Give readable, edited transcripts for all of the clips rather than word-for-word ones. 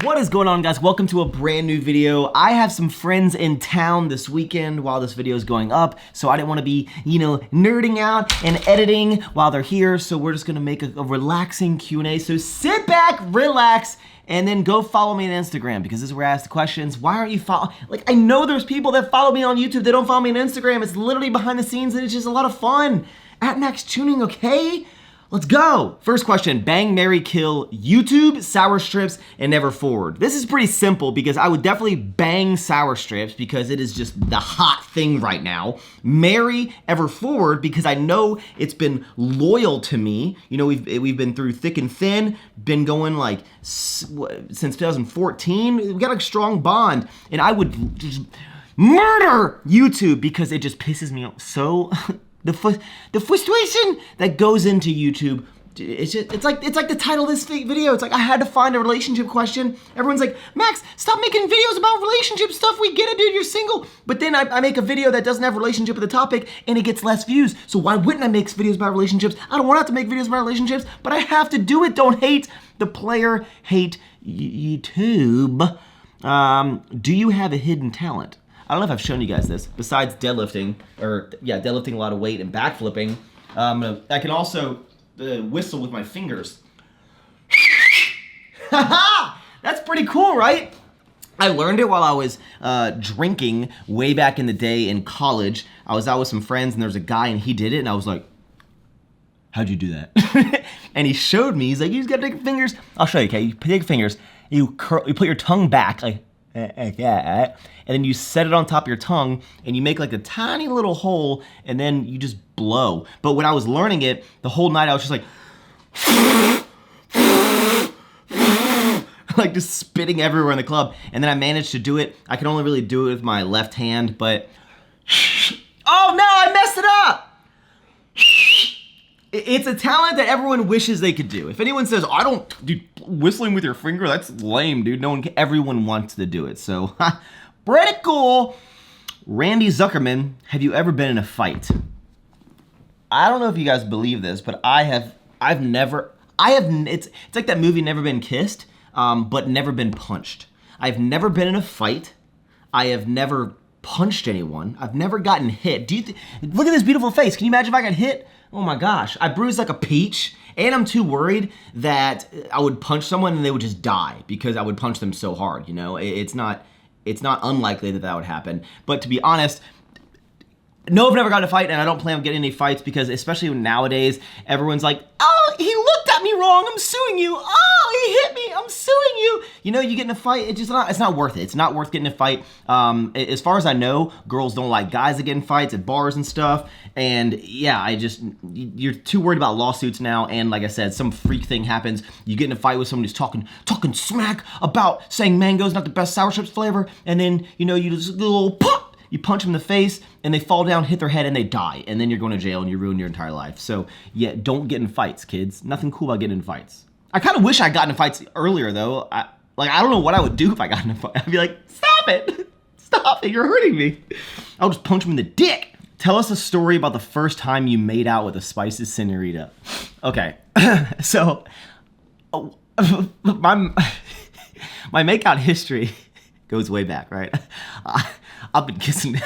What is going on, guys? Welcome to a brand new video. I have some friends in town this weekend while this video is going up, so I didn't want to be, nerding out and editing while they're here, so we're just gonna make a relaxing Q&A. So sit back, relax, and then go follow me on Instagram, because this is where I ask the questions. Why aren't you following? Like, I know there's people that follow me on YouTube that don't follow me on Instagram. It's literally behind the scenes, and it's just a lot of fun. At Max Tuning, okay? Let's go. First question, bang, marry, kill, YouTube, sour strips, and never forward. This is pretty simple because I would definitely bang sour strips because it is just the hot thing right now. Marry ever forward because I know it's been loyal to me. You know, we've been through thick and thin, been going like since 2014. We've got a strong bond, and I would just murder YouTube because it just pisses me off so. The frustration that goes into YouTube, it's like the title of this video. It's like I had to find a relationship question. Everyone's like, Max, stop making videos about relationship stuff. We get it, dude, you're single. But then I make a video that doesn't have a relationship with the topic and it gets less views. So why wouldn't I make videos about relationships? I don't want to have to make videos about relationships, but I have to do it. Don't hate the player, hate YouTube. Do you have a hidden talent? I don't know if I've shown you guys this. Besides deadlifting, deadlifting a lot of weight and backflipping, I can also whistle with my fingers. That's pretty cool, right? I learned it while I was drinking way back in the day in college. I was out with some friends and there was a guy and he did it and I was like, how'd you do that? And he showed me, he's like, you just gotta take your fingers. I'll show you, okay? You take your fingers, you put your tongue back, like that, and then you set it on top of your tongue and you make like a tiny little hole and then you just blow. But when I was learning it, the whole night I was just like like just spitting everywhere in the club, and then I managed to do it. I can only really do it with my left hand, but oh no, I messed it up. It's a talent that everyone wishes they could do. If anyone says, I don't do whistling with your finger, that's lame, dude. Everyone wants to do it. So, pretty cool. Randy Zuckerman, have you ever been in a fight? I don't know if you guys believe this, but it's like that movie Never Been Kissed, but never been punched. I've never been in a fight. I have never punched anyone. I've never gotten hit. Look at this beautiful face. Can you imagine if I got hit? Oh my gosh, I bruised like a peach, and I'm too worried that I would punch someone and they would just die because I would punch them so hard, you know? It's not unlikely that would happen. But to be honest, no, I've never gotten in a fight, and I don't plan on getting any fights because especially nowadays, everyone's like, oh, he looked at me wrong, I'm suing you. Oh, he hit me, I'm suing you. You know, you get in a fight, it's not worth it. It's not worth getting in a fight. As far as I know, girls don't like guys that get in fights at bars and stuff. And yeah, you're too worried about lawsuits now. And like I said, some freak thing happens. You get in a fight with someone who's talking smack about saying mango's not the best sour chips flavor. And then, you just do a little pop. You punch them in the face, and they fall down, hit their head, and they die. And then you're going to jail, and you ruin your entire life. So, yeah, don't get in fights, kids. Nothing cool about getting in fights. I kind of wish I got in fights earlier, though. I don't know what I would do if I got in a fight. I'd be like, stop it. Stop it. You're hurting me. I'll just punch him in the dick. Tell us a story about the first time you made out with a spicy senorita. Okay. So, my makeout history goes way back, right? I've been kissing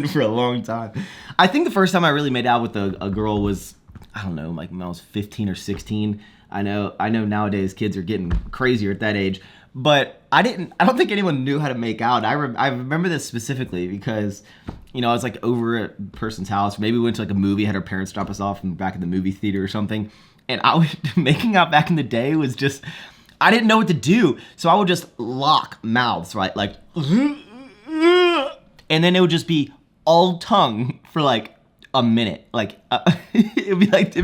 for a long time. I think the first time I really made out with a girl was, I don't know, like when I was 15 or 16. I know nowadays kids are getting crazier at that age, but I don't think anyone knew how to make out. I remember this specifically because, I was like over at a person's house. Maybe we went to like a movie, had our parents drop us off from back in the movie theater or something. And making out back in the day was just, I didn't know what to do. So I would just lock mouths, right? Like, and then it would just be all tongue for like a minute. Like, it'd be like,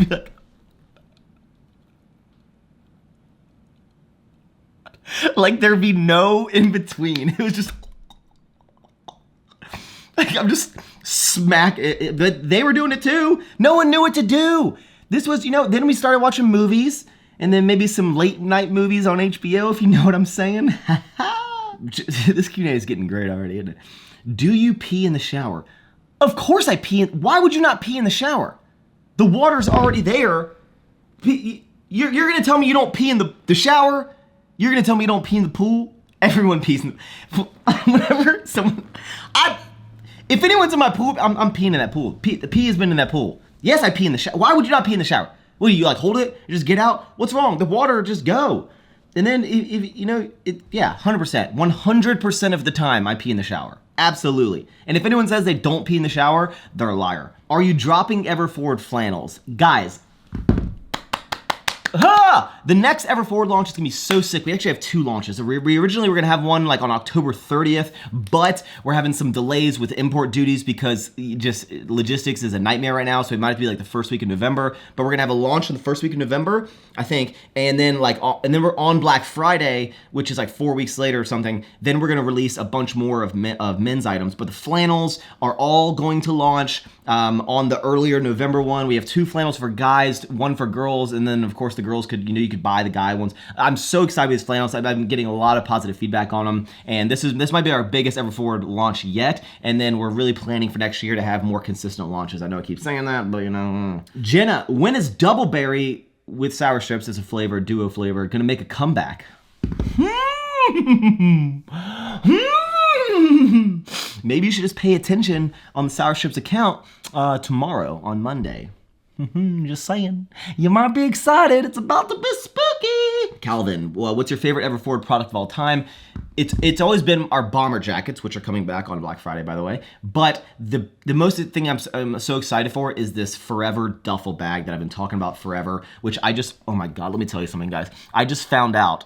like there'd be no in between. It was just, like, I'm just smack it. But they were doing it too. No one knew what to do. This was, then we started watching movies and then maybe some late night movies on HBO, if you know what I'm saying. This Q&A is getting great already, isn't it? Do you pee in the shower? Of course I pee why would you not pee in the shower? The water's already there. You're gonna tell me you don't pee in the shower? You're gonna tell me you don't pee in the pool? Everyone pees in the pool. Whenever someone, if anyone's in my pool, I'm peeing in that pool. The pee has been in that pool. Yes, I pee in the shower. Why would you not pee in the shower? What do you like, hold it? You just get out? What's wrong? The water, just go. And then, if you know, yeah, 100%. 100% of the time I pee in the shower. Absolutely. And if anyone says they don't pee in the shower, they're a liar. Are you dropping Ever Forward flannels? Guys, the next Ever Forward launch is gonna be so sick. We actually have 2 launches. We originally were gonna have one like on October 30th, but we're having some delays with import duties because just logistics is a nightmare right now. So it might be like the first week of November, but we're gonna have a launch in the first week of November, I think. And then we're on Black Friday, which is like 4 weeks later or something. Then we're gonna release a bunch more of men's items, but the flannels are all going to launch on the earlier November one. We have 2 flannels for guys, 1 for girls, and then of course the girls could, you could buy the guy ones. I'm so excited with these flannels. I've been getting a lot of positive feedback on them, and this might be our biggest Ever Forward launch yet. And then we're really planning for next year to have more consistent launches. I know I keep saying that, but you know. Jenna, when is Double Berry with sour strips as a flavor, duo flavor, gonna make a comeback? Maybe you should just pay attention on the Sour Strips account tomorrow on Monday. Just saying. You might be excited. It's about to be spooky. Calvin, well, what's your favorite Ever Forward product of all time? It's always been our bomber jackets, which are coming back on Black Friday, by the way. But the most thing I'm so excited for is this Forever duffel bag that I've been talking about forever, which oh my God, let me tell you something, guys. I just found out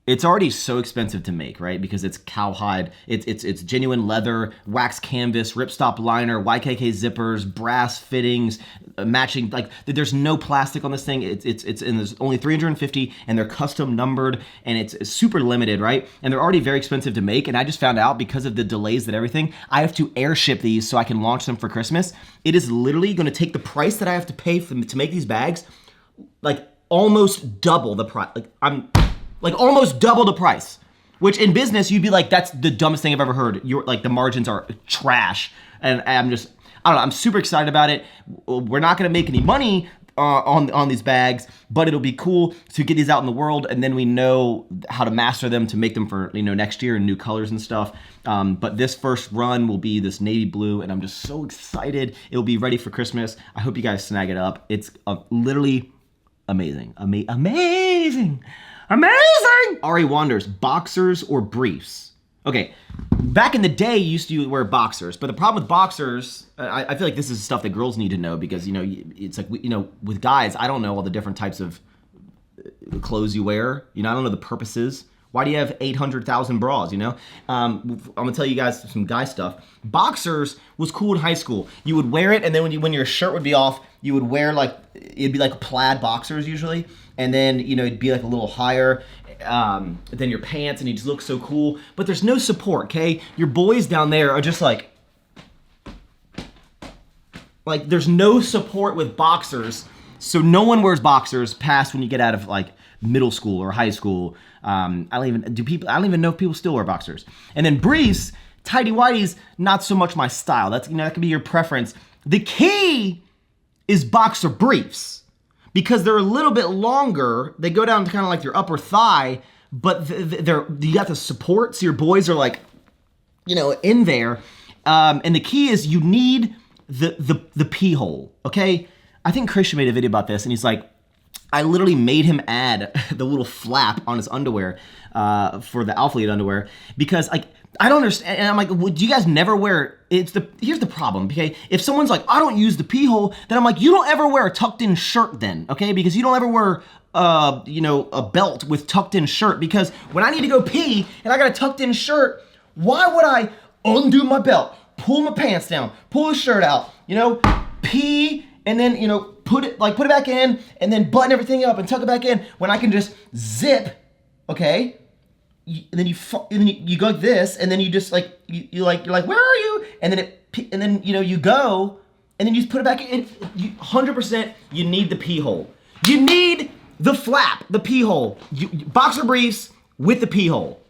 it's already so expensive to make, right? Because it's cowhide, it's genuine leather, wax canvas, ripstop liner, YKK zippers, brass fittings, matching, like there's no plastic on this thing. And there's only 350 and they're custom numbered and it's super limited, right? And they're already very expensive to make. And I just found out because of the delays that everything, I have to airship these so I can launch them for Christmas. It is literally gonna take the price that I have to pay to make these bags, like almost double the price. Like almost double the price, which in business, you'd be like, that's the dumbest thing I've ever heard. The margins are trash. And I don't know, I'm super excited about it. We're not gonna make any money on these bags, but it'll be cool to get these out in the world, and then we know how to master them to make them for next year in new colors and stuff. But this first run will be this navy blue, and I'm just so excited. It'll be ready for Christmas. I hope you guys snag it up. It's literally amazing, amazing. Amazing! Ari wonders, boxers or briefs? Okay, back in the day, you used to wear boxers, but the problem with boxers, I feel like this is stuff that girls need to know because, it's like, with guys, I don't know all the different types of clothes you wear. I don't know the purposes. Why do you have 800,000 bras, I'm gonna tell you guys some guy stuff. Boxers was cool in high school. You would wear it, and then when your shirt would be off, you would wear it'd be like plaid boxers usually, and then, it'd be like a little higher than your pants, and you just look so cool. But there's no support, okay? Your boys down there are just like there's no support with boxers, so no one wears boxers past when you get out of middle school or high school. I don't even know if people still wear boxers. And then briefs, tighty whities, not so much my style. That's that can be your preference. The key is boxer briefs because they're a little bit longer. They go down to kind of like your upper thigh, but you got the support, so your boys are in there. And the key is you need the pee hole. Okay, I think Christian made a video about this, and he's like, I literally made him add the little flap on his underwear for the Alphalete underwear because I don't understand. And I'm like, well, do you guys never wear? Here's the problem, okay? If someone's like, I don't use the pee hole, then I'm like, you don't ever wear a tucked in shirt then, okay? Because you don't ever wear a belt with tucked in shirt because when I need to go pee and I got a tucked in shirt, why would I undo my belt, pull my pants down, pull the shirt out, pee, and then put it back in, and then button everything up and tuck it back in when I can just zip, okay? And then you go like this, and then you just you're like, where are you? And then you go, and then you just put it back in. 100%, you need the pee hole. You need the flap, the pee hole. Boxer briefs with the pee hole.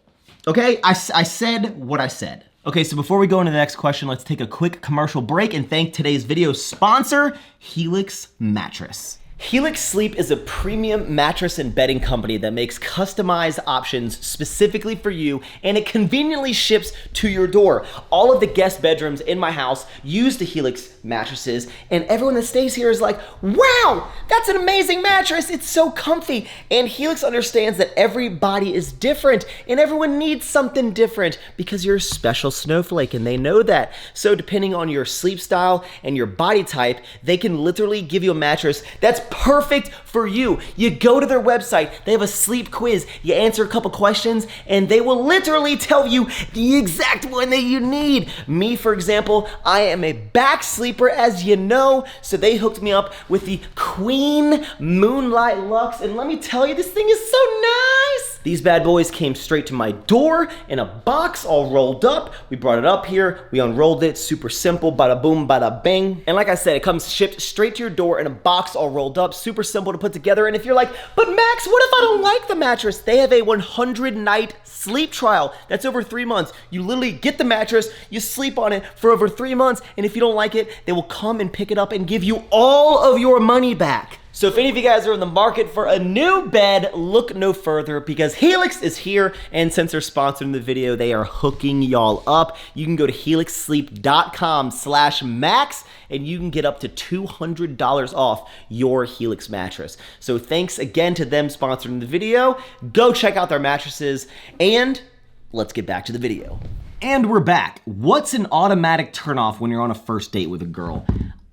Okay, I said what I said. Okay, so before we go into the next question, let's take a quick commercial break and thank today's video sponsor, Helix Mattress. Helix Sleep is a premium mattress and bedding company that makes customized options specifically for you, and it conveniently ships to your door. All of the guest bedrooms in my house use the Helix mattresses, and everyone that stays here is like, wow, that's an amazing mattress. It's so comfy. And Helix understands that every body is different and everyone needs something different because you're a special snowflake, and they know that. So depending on your sleep style and your body type, they can literally give you a mattress that's perfect for you. You go to their website, they have a sleep quiz, you answer a couple questions, and they will literally tell you the exact one that you need. Me, for example, I am a back sleeper, as you know, so they hooked me up with the Queen Moonlight Luxe, and let me tell you, this thing is so nice. These bad boys came straight to my door in a box all rolled up. We brought it up here, we unrolled it, super simple, bada boom, bada bing. And like I said, it comes shipped straight to your door in a box all rolled up, super simple to put together. And if you're like, but Max, what if I don't like the mattress? They have a 100-night sleep trial. That's over 3 months. You literally get the mattress, you sleep on it for over 3 months, and if you don't like it, they will come and pick it up and give you all of your money back. So if any of you guys are in the market for a new bed, look no further, because Helix is here, and since they're sponsoring the video, they are hooking y'all up. You can go to helixsleep.com/max, and you can get up to $200 off your Helix mattress. So thanks again to them sponsoring the video. Go check out their mattresses, and let's get back to the video. And we're back. What's an automatic turnoff when you're on a first date with a girl?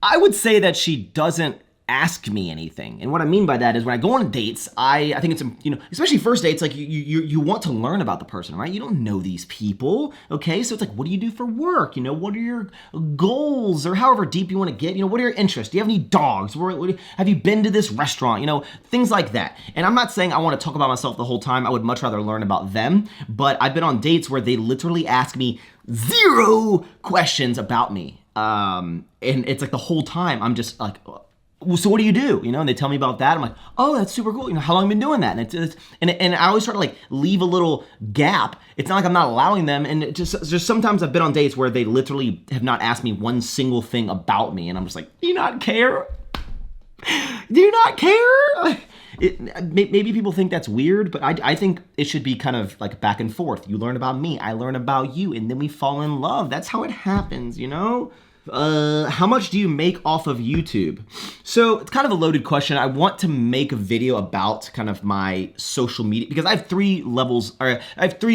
I would say that she doesn't ask me anything. And what I mean by that is when I go on dates, I think it's, especially first dates, like you want to learn about the person, right? You don't know these people, okay? So it's like, what do you do for work? What are your goals, or however deep you want to get? What are your interests? Do you have any dogs? Have you been to this restaurant? Things like that. And I'm not saying I want to talk about myself the whole time. I would much rather learn about them, but I've been on dates where they literally ask me 0 questions about me. And it's like the whole time I'm just like, so what do you do? And they tell me about that. I'm like, oh, that's super cool. How long have you been doing that? And I always try to like leave a little gap. It's not like I'm not allowing them. And just sometimes I've been on dates where they literally have not asked me one single thing about me. And I'm just like, do you not care? Do you not care? Maybe people think that's weird, but I think it should be kind of like back and forth. You learn about me, I learn about you, and then we fall in love. That's how it happens, How much do you make off of YouTube? So it's kind of a loaded question. I want to make a video about kind of my social media, because I have 3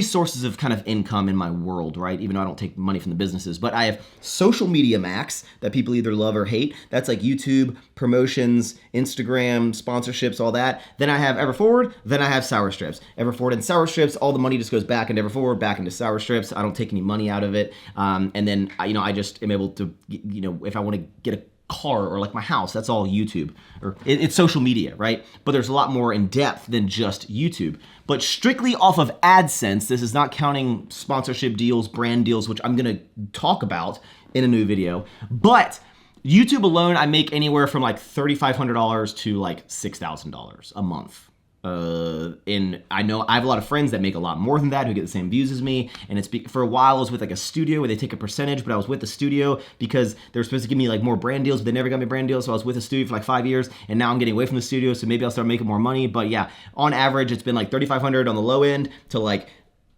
sources of kind of income in my world, right? Even though I don't take money from the businesses, but I have social media max that people either love or hate. That's like YouTube, promotions, Instagram, sponsorships, all that. Then I have Everforward, then I have Sour Strips. Everforward and Sour Strips, all the money just goes back into Everforward, back into Sour Strips. I don't take any money out of it. And then, I just am able to, if I want to get a car or like my house, that's all YouTube, or it's social media, right? But there's a lot more in depth than just YouTube. But strictly off of AdSense, this is not counting sponsorship deals, brand deals, which I'm gonna talk about in a new video. But YouTube alone, I make anywhere from like $3,500 to like $6,000 a month. And I know I have a lot of friends that make a lot more than that, who get the same views as me. And for a while I was with like a studio where they take a percentage, but I was with the studio because they were supposed to give me like more brand deals, but they never got me brand deals. So I was with the studio for like 5 years, and now I'm getting away from the studio. So maybe I'll start making more money. But yeah, on average, it's been like $3,500 on the low end to like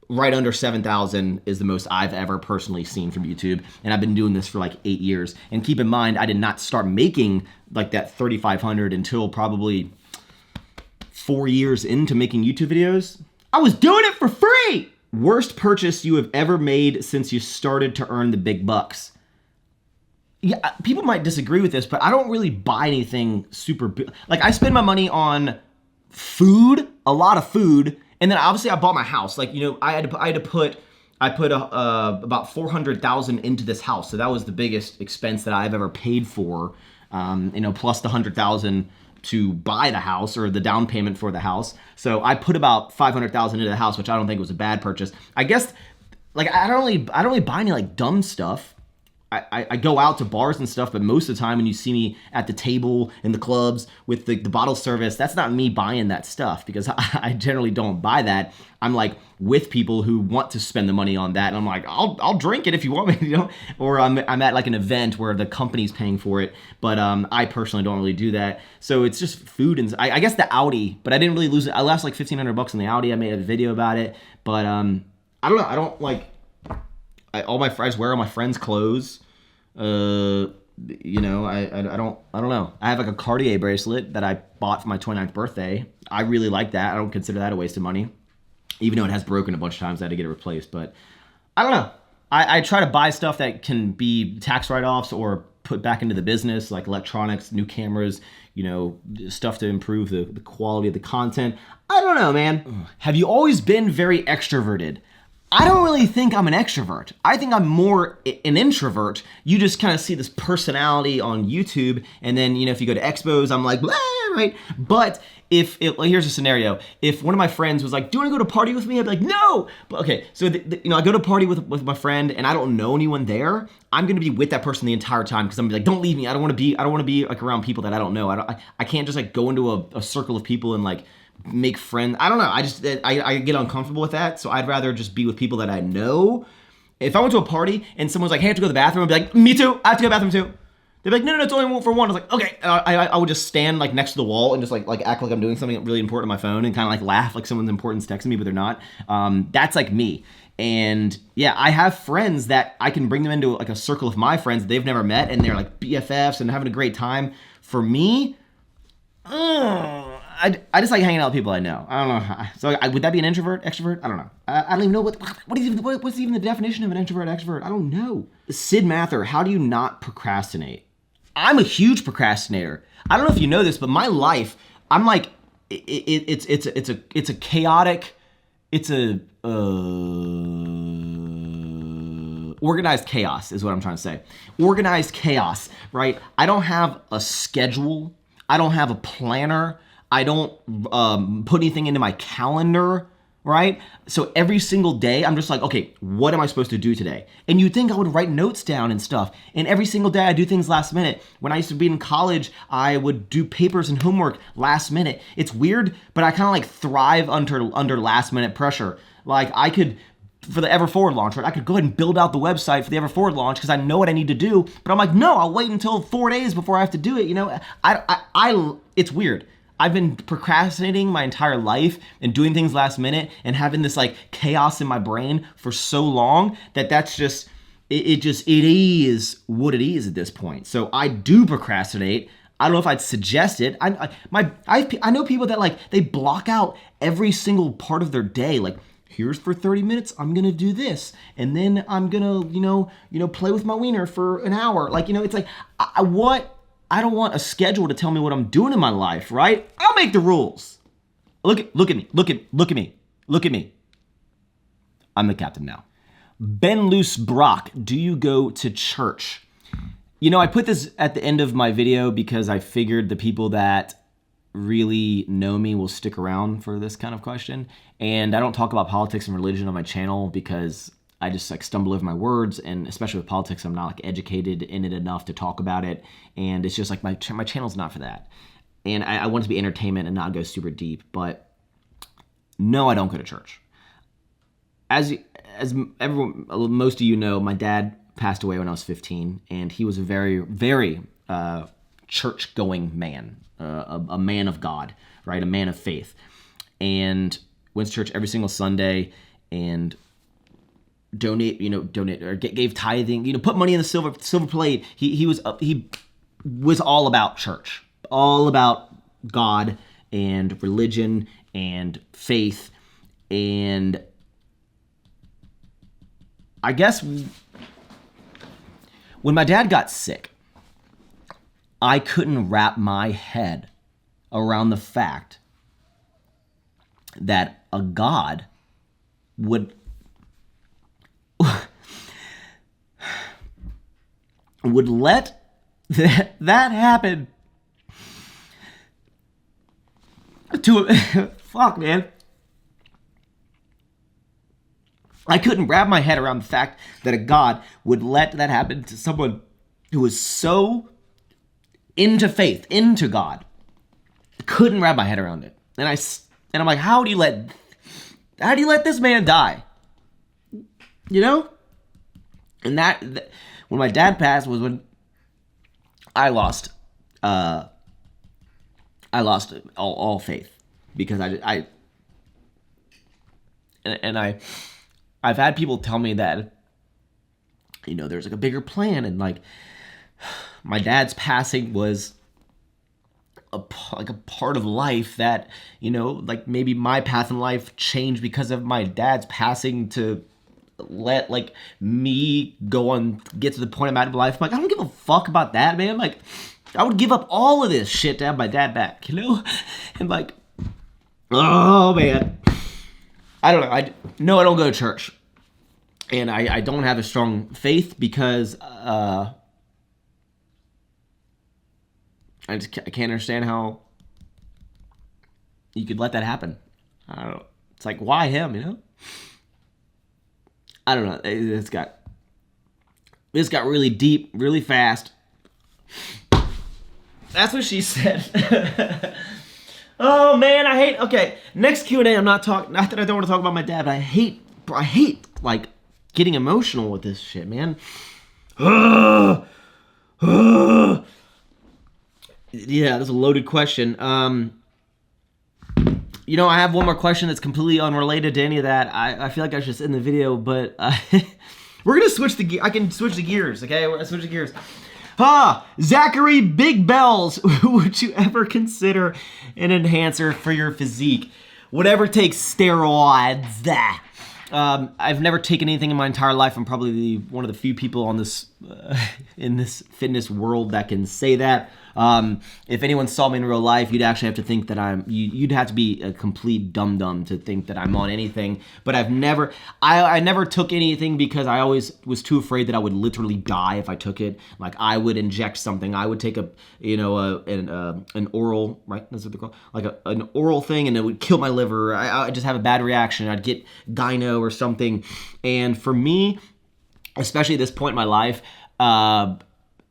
right under 7,000 is the most I've ever personally seen from YouTube. And I've been doing this for like 8 years. And keep in mind, I did not start making like that 3,500 until probably 4 years into making YouTube videos. I was doing it for free. Worst purchase you have ever made since you started to earn the big bucks. Yeah, people might disagree with this, but I don't really buy anything super big. Like I spend my money on food, a lot of food. And then obviously I bought my house. Like, I put about $400,000 into this house. So that was the biggest expense that I've ever paid for, plus the $100,000 to buy the house, or the down payment for the house. So I put about $500,000 into the house, which I don't think was a bad purchase. I guess, like, I don't really buy any like dumb stuff. I go out to bars and stuff, but most of the time when you see me at the table in the clubs with the bottle service, that's not me buying that stuff, because I generally don't buy that. I'm like with people who want to spend the money on that, and I'm like, I'll drink it if you want me, you know. Or I'm at like an event where the company's paying for it, but I personally don't really do that. So it's just food, and I guess the Audi, but I didn't really lose it. I lost like $1,500 on the Audi. I made a video about it, but I don't know. I don't like. I wear all my friends' clothes. You know, I don't know. I have like a Cartier bracelet that I bought for my 29th birthday. I really like that. I don't consider that a waste of money, even though it has broken a bunch of times. I had to get it replaced, but I don't know. I try to buy stuff that can be tax write-offs or put back into the business, like electronics, new cameras, you know, stuff to improve the quality of the content. I don't know, man. Have you always been very extroverted? I don't really think I'm an extrovert. I think I'm more an introvert. You just kind of see this personality on YouTube, and then, you know, if you go to expos, I'm like, blah, right? But like, here's a scenario. If one of my friends was like, do you want to go to a party with me? I'd be like, no. But okay, so you know, I go to a party with my friend, and I don't know anyone there. I'm gonna be with that person the entire time, because I'm gonna be like, don't leave me. I don't want to be like around people that I don't know. I can't just like go into a circle of people and like make friends. I don't know. I get uncomfortable with that. So I'd rather just be with people that I know. If I went to a party and someone's like, hey, I have to go to the bathroom, I'd be like, me too. I have to go to the bathroom too. They'd be like, no, it's only for one. I was like, okay. I would just stand like next to the wall and just like act like I'm doing something really important on my phone, and kind of like laugh like someone's important's texting me, but they're not. That's like me. And yeah, I have friends that I can bring them into like a circle of my friends that they've never met, and they're like BFFs and having a great time. For me, I just like hanging out with people I know. I don't know. So would that be an introvert, extrovert? I don't know. I don't even know what's even the definition of an introvert, extrovert. I don't know. Sid Mather, how do you not procrastinate? I'm a huge procrastinator. I don't know if you know this, but my life, I'm like, it's a chaotic, organized chaos is what I'm trying to say. Organized chaos, right? I don't have a schedule. I don't have a planner. I don't put anything into my calendar, right? So every single day, I'm just like, okay, what am I supposed to do today? And you'd think I would write notes down and stuff. And every single day I do things last minute. When I used to be in college, I would do papers and homework last minute. It's weird, but I kind of like thrive under last minute pressure. Like I could, for the Ever Forward launch, right? I could go ahead and build out the website for the Ever Forward launch because I know what I need to do. But I'm like, no, I'll wait until 4 days before I have to do it. You know, it's weird. I've been procrastinating my entire life and doing things last minute and having this like chaos in my brain for so long that's just, it is what it is at this point. So I do procrastinate. I don't know if I'd suggest it. I know people that like, they block out every single part of their day. Like, here's for 30 minutes, I'm gonna do this. And then I'm gonna, you know, play with my wiener for an hour. Like, you know, it's like, I don't want a schedule to tell me what I'm doing in my life, right? I'll make the rules. Look at me. I'm the captain now. Ben Luce Brock, do you go to church? You know, I put this at the end of my video because I figured the people that really know me will stick around for this kind of question. And I don't talk about politics and religion on my channel because I just like stumble over my words, and especially with politics, I'm not like educated in it enough to talk about it. And it's just like my channel's not for that. And I want it to be entertainment and not go super deep. But no, I don't go to church. As everyone, most of you know, my dad passed away when I was 15, and he was a very, very church-going man, a man of God, right? A man of faith, and went to church every single Sunday and donate or gave tithing, put money in the silver plate. He was all about church, all about God and religion and faith. And I guess when my dad got sick, I couldn't wrap my head around the fact that a God would let that happen to fuck, man. I couldn't wrap my head around the fact that a God would let that happen to someone who was so into faith, into God. I couldn't wrap my head around it. And I'm like, how do you let this man die? You know? And that when my dad passed was when I lost all faith, because I've had people tell me that, you know, there's like a bigger plan, and like my dad's passing was a part of life that, you know, like maybe my path in life changed because of my dad's passing, to let like me get to the point I'm at in life. I'm like, I don't give a fuck about that, man. Like, I would give up all of this shit to have my dad back, you know? And like, oh man, I don't know. I don't go to church, and I don't have a strong faith because I can't understand how you could let that happen. I don't know. It's like, why him, you know? I don't know. This got really deep, really fast. That's what she said. Oh man, okay, next Q&A, not that I don't want to talk about my dad, but I hate like getting emotional with this shit, man. Yeah, that's a loaded question. You know, I have one more question that's completely unrelated to any of that. I feel like I should just end the video, but we're gonna switch the gear. I can switch the gears, okay? We're gonna switch the gears. Zachary Big Bells, would you ever consider an enhancer for your physique? Whatever takes steroids. I've never taken anything in my entire life. I'm probably one of the few people on this in this fitness world that can say that. If anyone saw me in real life, you'd actually have to think that you'd have to be a complete dum-dum to think that I'm on anything. But I never took anything because I always was too afraid that I would literally die if I took it. Like, I would inject something. I would take an oral, right? That's what they're called. Like an oral thing, and it would kill my liver. I just have a bad reaction. I'd get gyno or something. And for me, especially at this point in my life,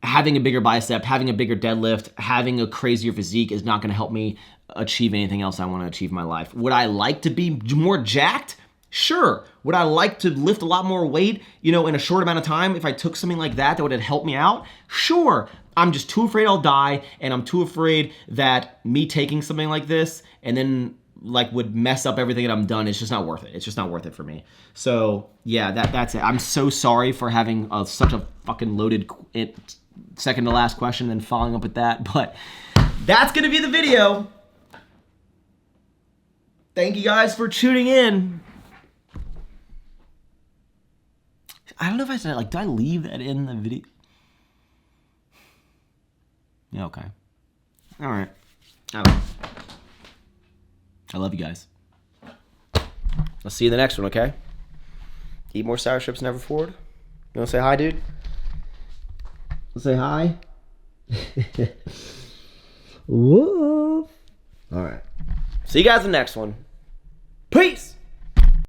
having a bigger bicep, having a bigger deadlift, having a crazier physique is not going to help me achieve anything else I want to achieve in my life. Would I like to be more jacked? Sure. Would I like to lift a lot more weight, you know, in a short amount of time? If I took something like that would have helped me out? Sure. I'm just too afraid I'll die, and I'm too afraid that me taking something like this and then like would mess up everything that I'm done. It's just not worth it. It's just not worth it for me. So yeah, that's it. I'm so sorry for having such a fucking loaded second to last question and then following up with that, but that's gonna be the video. Thank you guys for tuning in. I don't know if I said, like, did I leave that in the video? Yeah, okay. All right. I love you guys. I'll see you in the next one, okay? Eat more sour strips, never forward. You wanna say hi, dude? Say hi. Whoa. All right. See you guys in the next one. Peace.